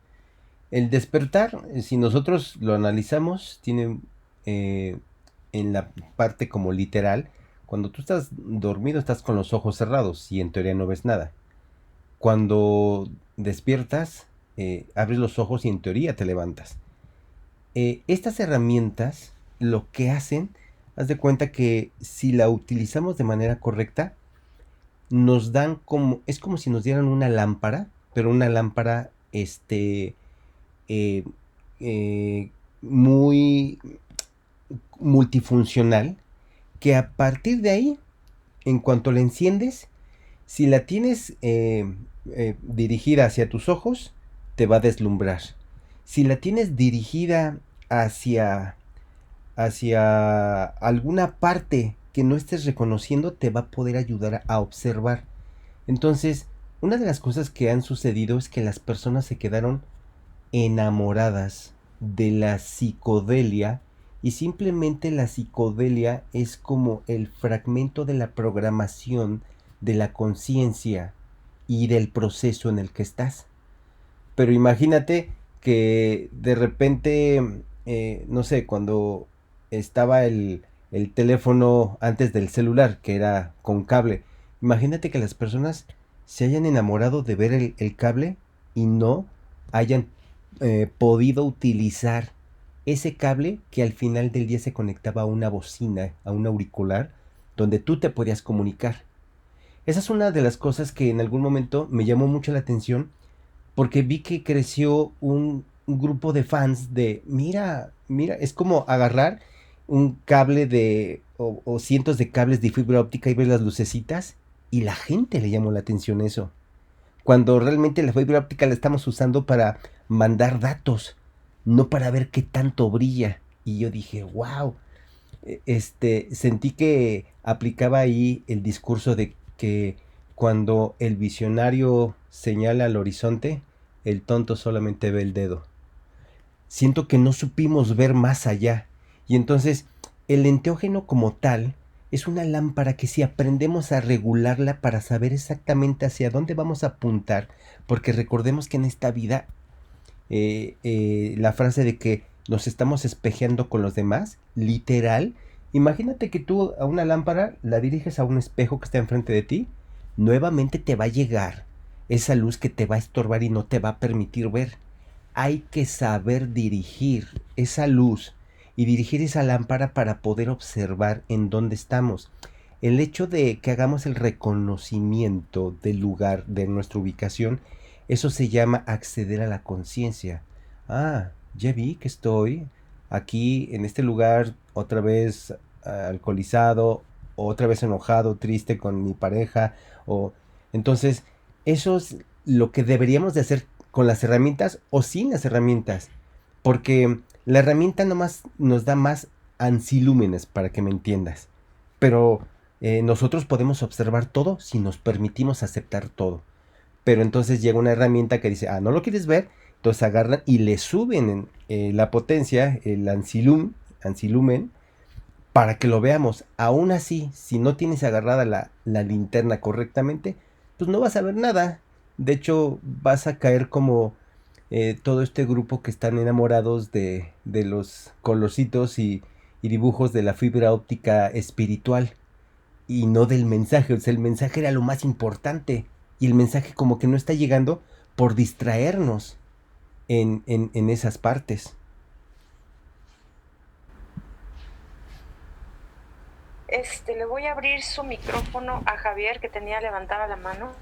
El despertar, si nosotros lo analizamos, tiene en la parte como literal, cuando tú estás dormido estás con los ojos cerrados y en teoría no ves nada. Cuando despiertas, abres los ojos y en teoría te levantas. Estas herramientas lo que hacen, haz de cuenta que si la utilizamos de manera correcta, nos dan es como si nos dieran una lámpara, pero una lámpara muy multifuncional, que a partir de ahí, en cuanto la enciendes, si la tienes dirigida hacia tus ojos, te va a deslumbrar. Si la tienes dirigida hacia alguna parte que no estés reconociendo, te va a poder ayudar a observar. Entonces, una de las cosas que han sucedido es que las personas se quedaron enamoradas de la psicodelia, y simplemente la psicodelia es como el fragmento de la programación de la conciencia y del proceso en el que estás. Pero imagínate que de repente, no sé, cuando estaba el teléfono antes del celular, que era con cable, imagínate que las personas se hayan enamorado de ver el cable y no hayan podido utilizar ese cable que al final del día se conectaba a una bocina, a un auricular, donde tú te podías comunicar. Esa es una de las cosas que en algún momento me llamó mucho la atención, porque vi que creció un grupo de fans de, mira, es como agarrar un cable o cientos de cables de fibra óptica y ver las lucecitas, y la gente le llamó la atención eso. Cuando realmente la fibra óptica la estamos usando para mandar datos, no para ver qué tanto brilla. Y yo dije, wow, sentí que aplicaba ahí el discurso de que cuando el visionario señala al horizonte, el tonto solamente ve el dedo. Siento que no supimos ver más allá. Y entonces, el enteógeno como tal es una lámpara que si aprendemos a regularla para saber exactamente hacia dónde vamos a apuntar, porque recordemos que en esta vida, la frase de que nos estamos espejeando con los demás, literal, imagínate que tú a una lámpara la diriges a un espejo que está enfrente de ti, nuevamente te va a llegar esa luz que te va a estorbar y no te va a permitir ver. Hay que saber dirigir esa luz y dirigir esa lámpara para poder observar en dónde estamos. el hecho de que hagamos el reconocimiento del lugar, de nuestra ubicación, eso se llama acceder a la conciencia. Ah, ya vi que estoy aquí en este lugar otra vez alcoholizado, otra vez enojado, triste con mi pareja, o entonces eso es lo que deberíamos de hacer con las herramientas o sin las herramientas, porque la herramienta nomás nos da más ancilúmenes, para que me entiendas, pero nosotros podemos observar todo si nos permitimos aceptar todo. Pero entonces llega una herramienta que dice, ah, ¿no lo quieres ver? Entonces agarran y le suben la potencia, el ancilumen, para que lo veamos. Aún así, si no tienes agarrada la linterna correctamente, pues no vas a ver nada. De hecho, vas a caer como todo este grupo que están enamorados de los colorcitos y dibujos de la fibra óptica espiritual y no del mensaje. O sea, el mensaje era lo más importante y el mensaje como que no está llegando por distraernos en esas partes. Le voy a abrir su micrófono a Javier, que tenía levantada la mano.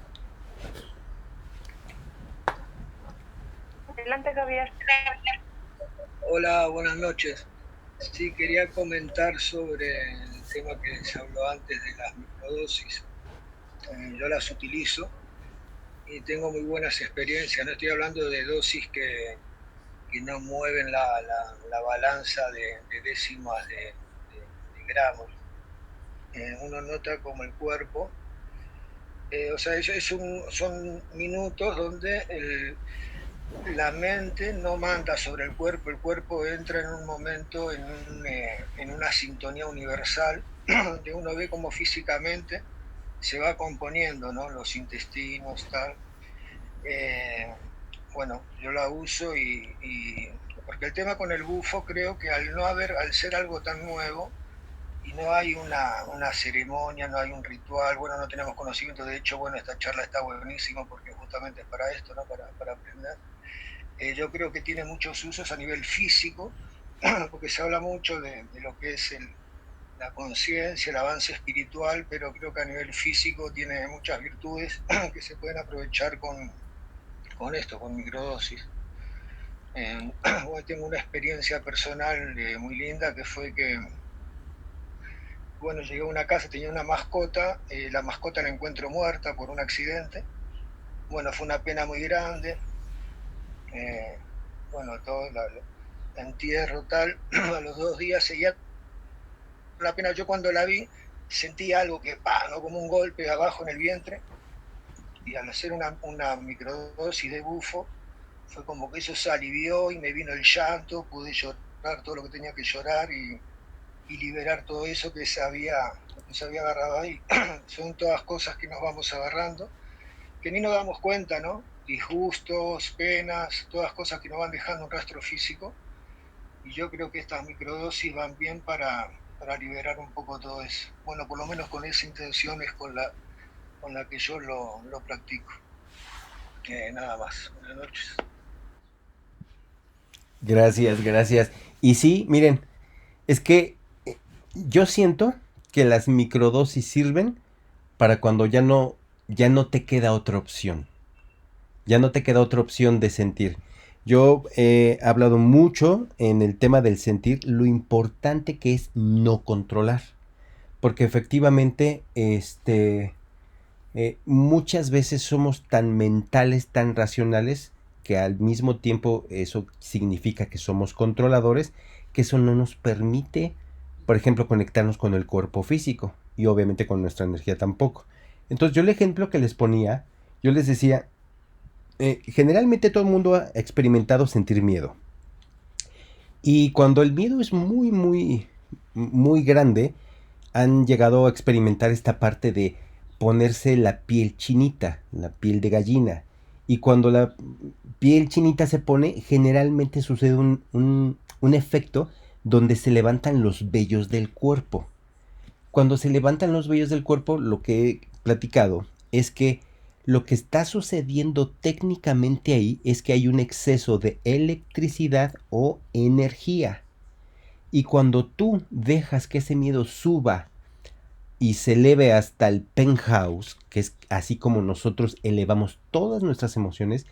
Adelante, Javier. Hola, buenas noches. Sí, quería comentar sobre el tema que se habló antes de las microdosis. Yo las utilizo y tengo muy buenas experiencias. No estoy hablando de dosis que no mueven la balanza de décimas de gramos. Uno nota como el cuerpo, o sea, son minutos donde la mente no manda sobre el cuerpo entra en un momento en una sintonía universal, donde uno ve como físicamente se va componiendo, ¿no? Los intestinos, tal. Bueno, yo la uso porque el tema con el bufo, creo que al ser algo tan nuevo, y no hay una ceremonia, no hay un ritual, bueno, no tenemos conocimiento. De hecho, bueno, esta charla está buenísima porque justamente es para esto, ¿no? Para aprender. Yo creo que tiene muchos usos a nivel físico, porque se habla mucho de lo que es la conciencia, el avance espiritual, pero creo que a nivel físico tiene muchas virtudes que se pueden aprovechar con esto, con microdosis. Hoy tengo una experiencia personal muy linda, que fue que, bueno, llegué a una casa, tenía una mascota, la mascota la encuentro muerta por un accidente. Bueno, fue una pena muy grande. Bueno, todo el entierro, tal. A los 2 días seguía la pena. Yo cuando la vi sentí algo que, ¿no? Como un golpe abajo en el vientre. Y al hacer una microdosis de bufo, fue como que eso se alivió y me vino el llanto, pude llorar todo lo que tenía que llorar y liberar todo eso que se había agarrado ahí. Son todas cosas que nos vamos agarrando, que ni nos damos cuenta, ¿no? Disgustos, penas, todas cosas que nos van dejando un rastro físico. Y yo creo que estas microdosis van bien para liberar un poco todo eso. Bueno, por lo menos con esa intención es con la que yo lo practico. Nada más. Buenas noches. Gracias. Y sí, miren, es que yo siento que las microdosis sirven para cuando ya no te queda otra opción. Ya no te queda otra opción de sentir. Yo he hablado mucho en el tema del sentir, lo importante que es no controlar. Porque efectivamente, muchas veces somos tan mentales, tan racionales, que al mismo tiempo eso significa que somos controladores, que eso no nos permite, por ejemplo, conectarnos con el cuerpo físico y obviamente con nuestra energía tampoco. Entonces yo el ejemplo que les ponía, yo les decía, generalmente todo el mundo ha experimentado sentir miedo. Y cuando el miedo es muy grande, han llegado a experimentar esta parte de ponerse la piel chinita, la piel de gallina. Y cuando la piel chinita se pone, generalmente sucede un efecto donde se levantan los vellos del cuerpo. Cuando se levantan los vellos del cuerpo, lo que he platicado es que lo que está sucediendo técnicamente ahí es que hay un exceso de electricidad o energía. Y cuando tú dejas que ese miedo suba y se eleve hasta el penthouse, que es así como nosotros elevamos todas nuestras emociones,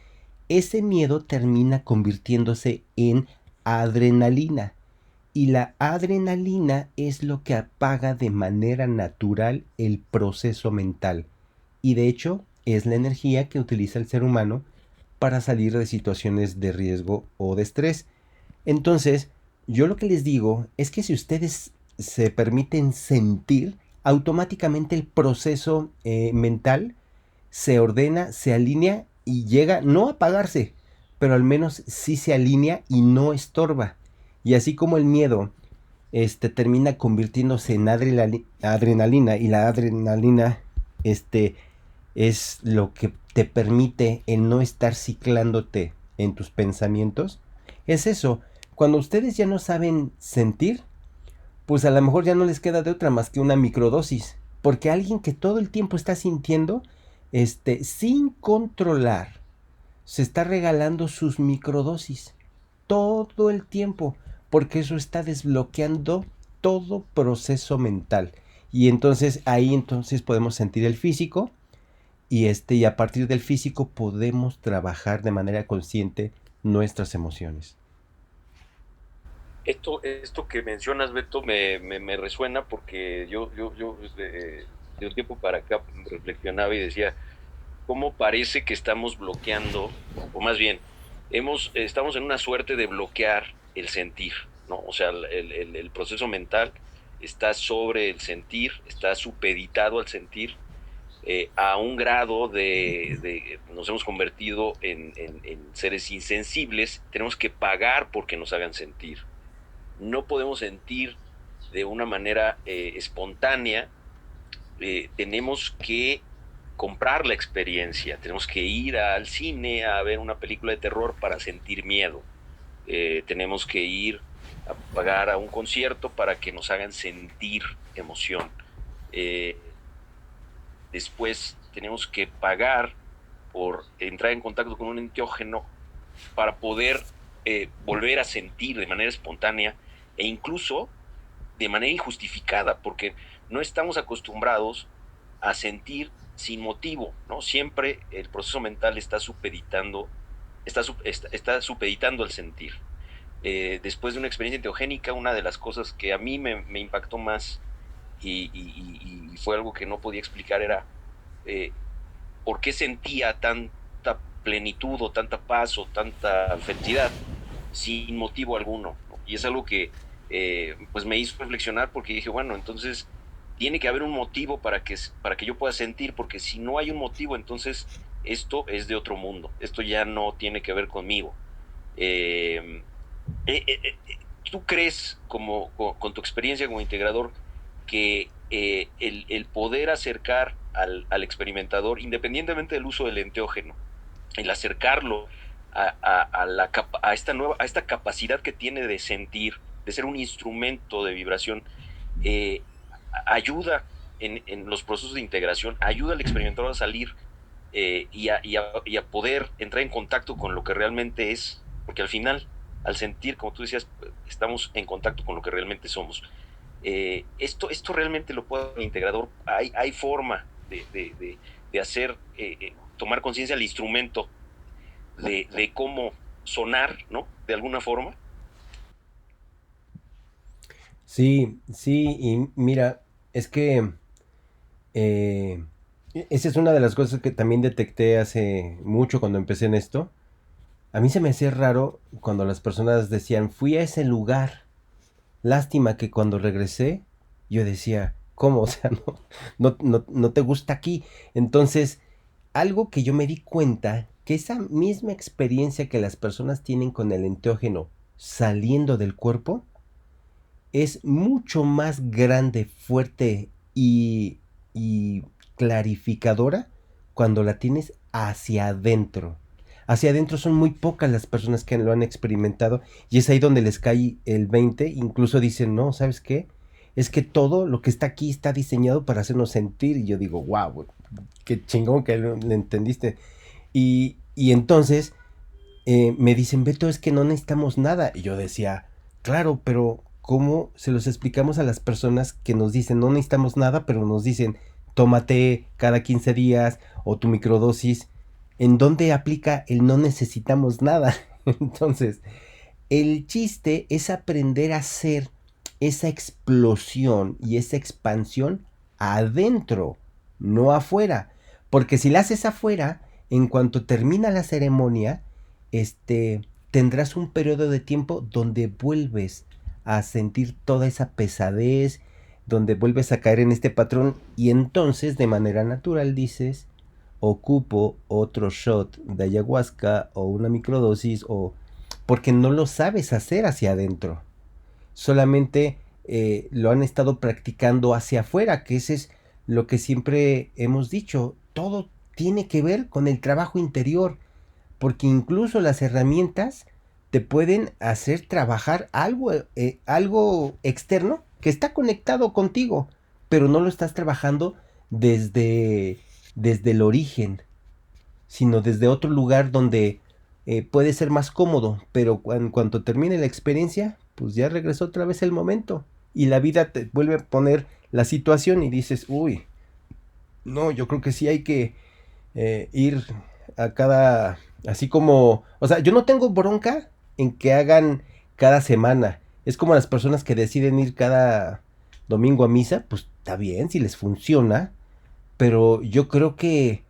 ese miedo termina convirtiéndose en adrenalina. Y la adrenalina es lo que apaga de manera natural el proceso mental. Y de hecho es la energía que utiliza el ser humano para salir de situaciones de riesgo o de estrés. Entonces, yo lo que les digo es que si ustedes se permiten sentir, automáticamente el proceso mental se ordena, se alinea y llega no a apagarse, pero al menos sí se alinea y no estorba. Y así como el miedo termina convirtiéndose en adrenalina, y la adrenalina es lo que te permite el no estar ciclándote en tus pensamientos, es eso. Cuando ustedes ya no saben sentir, pues a lo mejor ya no les queda de otra más que una microdosis, porque alguien que todo el tiempo está sintiendo, sin controlar, se está regalando sus microdosis todo el tiempo, porque eso está desbloqueando todo proceso mental. Y entonces ahí entonces podemos sentir el físico y a partir del físico podemos trabajar de manera consciente nuestras emociones. Esto que mencionas, Beto, me resuena porque yo de un tiempo para acá reflexionaba y decía, ¿cómo parece que estamos bloqueando, o más bien, estamos en una suerte de bloquear el sentir, ¿no? O sea, el proceso mental está sobre el sentir, está supeditado al sentir, a un grado nos hemos convertido en seres insensibles, tenemos que pagar porque nos hagan sentir. No podemos sentir de una manera espontánea, tenemos que comprar la experiencia, tenemos que ir al cine a ver una película de terror para sentir miedo, tenemos que ir a pagar a un concierto para que nos hagan sentir emoción, después tenemos que pagar por entrar en contacto con un enteógeno para poder volver a sentir de manera espontánea e incluso de manera injustificada, porque no estamos acostumbrados a sentir sin motivo, ¿no? Siempre el proceso mental está supeditando el sentir. Después de una experiencia enteogénica, una de las cosas que a mí me impactó más y fue algo que no podía explicar era por qué sentía tanta plenitud o tanta paz o tanta felicidad sin motivo alguno, ¿no? Y es algo que pues me hizo reflexionar, porque dije, bueno, entonces tiene que haber un motivo para que yo pueda sentir, porque si no hay un motivo, entonces esto es de otro mundo, esto ya no tiene que ver conmigo. ¿Tú crees, con tu experiencia como integrador, que el poder acercar al experimentador, independientemente del uso del enteógeno, el acercarlo a esta capacidad que tiene de sentir, de ser un instrumento de vibración, ayuda en los procesos de integración, ayuda al experimentador a salir y a poder entrar en contacto con lo que realmente es, porque al final, al sentir, como tú decías, estamos en contacto con lo que realmente somos. Esto realmente lo puede el integrador. Hay forma de hacer, tomar conciencia al instrumento de cómo sonar, ¿no? De alguna forma. Sí, sí, y mira, es que esa es una de las cosas que también detecté hace mucho cuando empecé en esto. A mí se me hacía raro cuando las personas decían, fui a ese lugar. Lástima que cuando regresé, yo decía, ¿cómo? O sea, no te gusta aquí. Entonces, algo que yo me di cuenta, que esa misma experiencia que las personas tienen con el enteógeno saliendo del cuerpo, es mucho más grande, fuerte y clarificadora cuando la tienes hacia adentro. Hacia adentro son muy pocas las personas que lo han experimentado y es ahí donde les cae el 20. Incluso dicen, no, ¿sabes qué? Es que todo lo que está aquí está diseñado para hacernos sentir. Y yo digo, wow, qué chingón que lo entendiste. Y entonces me dicen, Beto, es que no necesitamos nada. Y yo decía, claro, pero cómo se los explicamos a las personas que nos dicen no necesitamos nada, pero nos dicen tómate cada 15 días o tu microdosis. ¿En dónde aplica el no necesitamos nada? Entonces, el chiste es aprender a hacer esa explosión y esa expansión adentro, no afuera. Porque si la haces afuera, en cuanto termina la ceremonia, tendrás un periodo de tiempo donde vuelves a sentir toda esa pesadez, donde vuelves a caer en este patrón y entonces de manera natural dices, ocupo otro shot de ayahuasca o una microdosis o porque no lo sabes hacer hacia adentro. Solamente lo han estado practicando hacia afuera, que ese es lo que siempre hemos dicho. Todo tiene que ver con el trabajo interior, porque incluso las herramientas te pueden hacer trabajar algo externo que está conectado contigo, pero no lo estás trabajando desde el origen, sino desde otro lugar donde puede ser más cómodo, pero en cuanto termine la experiencia, pues ya regresó otra vez el momento y la vida te vuelve a poner la situación y dices, uy, no, yo creo que sí hay que ir a cada, así como, o sea, yo no tengo bronca en que hagan cada semana, es como las personas que deciden ir cada domingo a misa, pues está bien si les funciona, pero yo creo que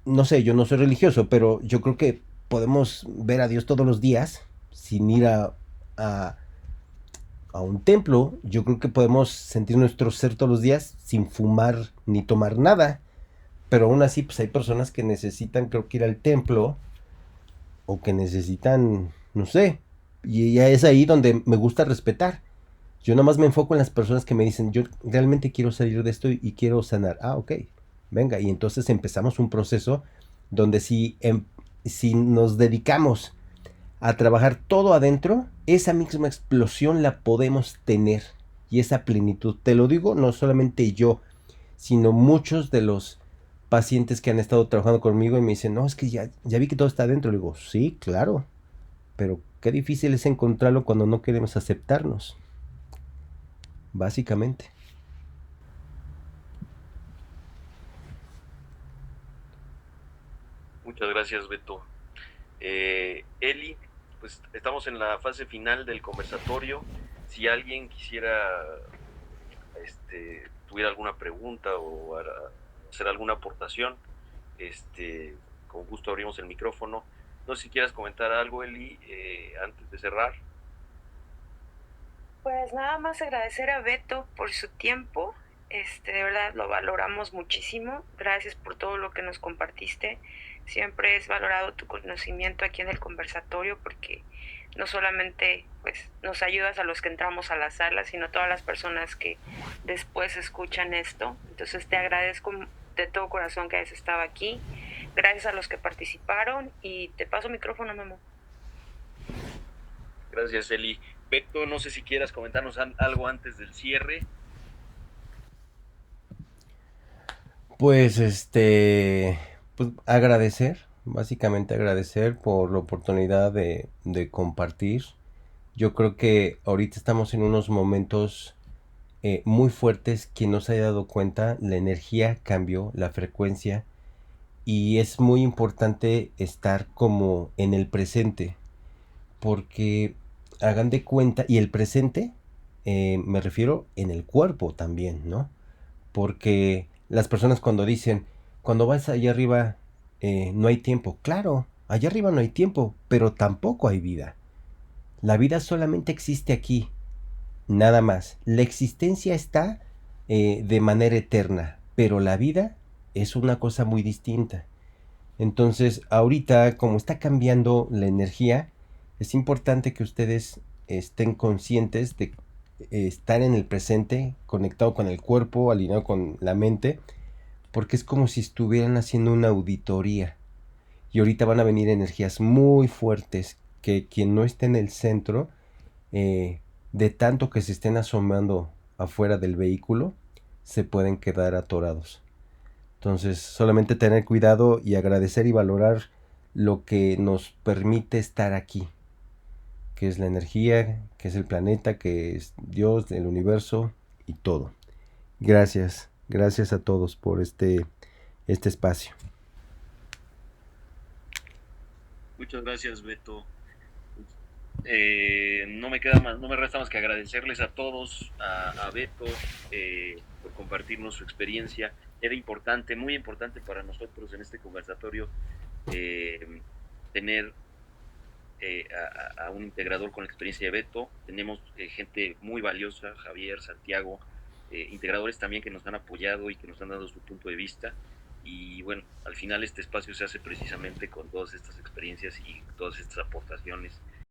no sé, yo no soy religioso, pero yo creo que podemos ver a Dios todos los días sin ir a, a un templo. Yo creo que podemos sentir nuestro ser todos los días sin fumar ni tomar nada. Pero aún así, pues hay personas que necesitan, creo que ir al templo o que necesitan, no sé. Y ya es ahí donde me gusta respetar. Yo nada más me enfoco en las personas que me dicen, yo realmente quiero salir de esto y quiero sanar. Ah, ok, venga. Y entonces empezamos un proceso donde si nos dedicamos a trabajar todo adentro, esa misma explosión la podemos tener. Y esa plenitud, te lo digo, no solamente yo, sino muchos de los pacientes que han estado trabajando conmigo y me dicen, no, es que ya vi que todo está adentro. Le digo, sí, claro, pero qué difícil es encontrarlo cuando no queremos aceptarnos. Básicamente. Muchas gracias, Beto. Eli, pues estamos en la fase final del conversatorio. Si alguien quisiera, tuviera alguna pregunta o hacer alguna aportación, con gusto abrimos el micrófono. No sé si quieras comentar algo, Eli, antes de cerrar. Pues nada más agradecer a Beto por su tiempo, de verdad lo valoramos muchísimo, gracias por todo lo que nos compartiste, siempre es valorado tu conocimiento aquí en el conversatorio porque no solamente pues nos ayudas a los que entramos a la sala, sino a todas las personas que después escuchan esto, entonces te agradezco de todo corazón que hayas estado aquí, gracias a los que participaron y te paso micrófono, Memo. Gracias, Eli. Beto, no sé si quieras comentarnos algo antes del cierre. Pues pues agradecer, básicamente agradecer por la oportunidad de compartir. Yo creo que ahorita estamos en unos momentos muy fuertes. Quien no se haya dado cuenta, la energía cambió, la frecuencia, y es muy importante estar como en el presente, porque hagan de cuenta, y el presente me refiero en el cuerpo también, ¿no? Porque las personas cuando dicen, cuando vas allá arriba no hay tiempo, claro, allá arriba no hay tiempo, pero tampoco hay vida. La vida solamente existe aquí, nada más. La existencia está de manera eterna, pero la vida es una cosa muy distinta. Entonces, ahorita, como está cambiando la energía, es importante que ustedes estén conscientes de estar en el presente, conectado con el cuerpo, alineado con la mente, porque es como si estuvieran haciendo una auditoría. Y ahorita van a venir energías muy fuertes que quien no esté en el centro, de tanto que se estén asomando afuera del vehículo, se pueden quedar atorados. Entonces, solamente tener cuidado y agradecer y valorar lo que nos permite estar aquí. que es la energía, que es el planeta, que es Dios, el universo y todo. Gracias, gracias a todos por este espacio. Muchas gracias, Beto. No me resta más que agradecerles a todos, a Beto, por compartirnos su experiencia. Era importante, muy importante para nosotros en este conversatorio tener a un integrador con la experiencia de Beto. Tenemos gente muy valiosa, Javier, Santiago, integradores también que nos han apoyado y que nos han dado su punto de vista. Y bueno, al final este espacio se hace precisamente con todas estas experiencias y todas estas aportaciones